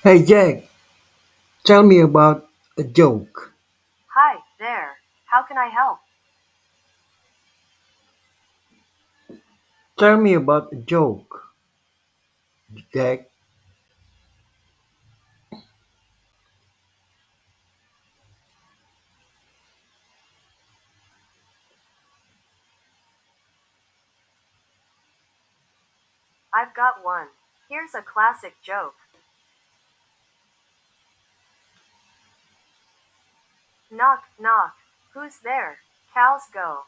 Hey Jack, tell me about a joke. Hi, there. How can I help? Tell me about a joke, Jack. I've got one. Here's a classic joke. Knock, knock. Who's there? Cows go.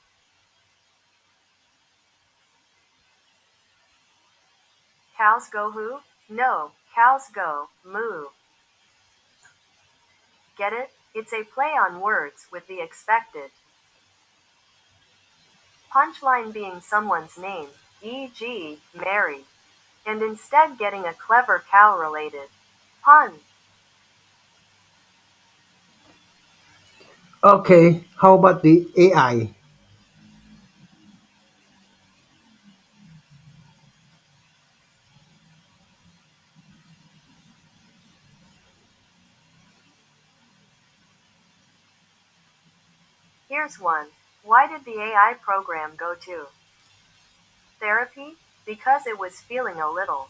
Cows go who? No, cows go moo. Get it? It's a play on words with the expected punchline being someone's name, e.g., Mary, and instead getting a clever cow related pun. Okay, how about the AI? Here's one. Why did the AI program go to therapy? Because it was feeling a little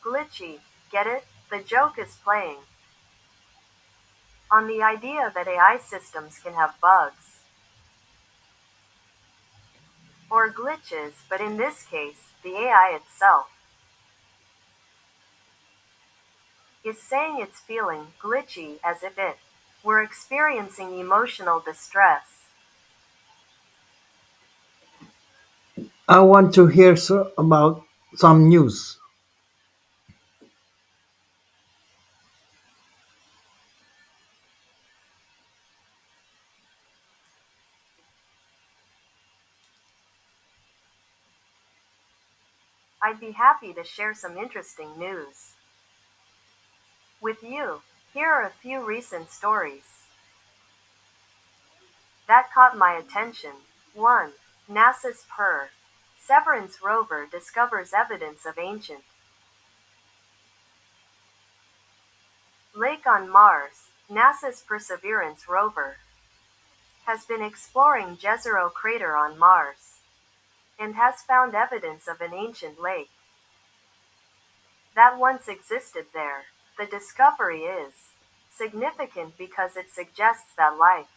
glitchy. Get it? The joke is playing on the idea that AI systems can have bugs or glitches, but in this case, the AI itself is saying it's feeling glitchy as if it were experiencing emotional distress. I want to hear about some news. I'd be happy to share some interesting news with you. Here are a few recent stories that caught my attention. 1. NASA's Perseverance rover discovers evidence of ancient lake on Mars. NASA's Perseverance rover has been exploring Jezero crater on Mars and has found evidence of an ancient lake that once existed there. The discovery is significant because it suggests that life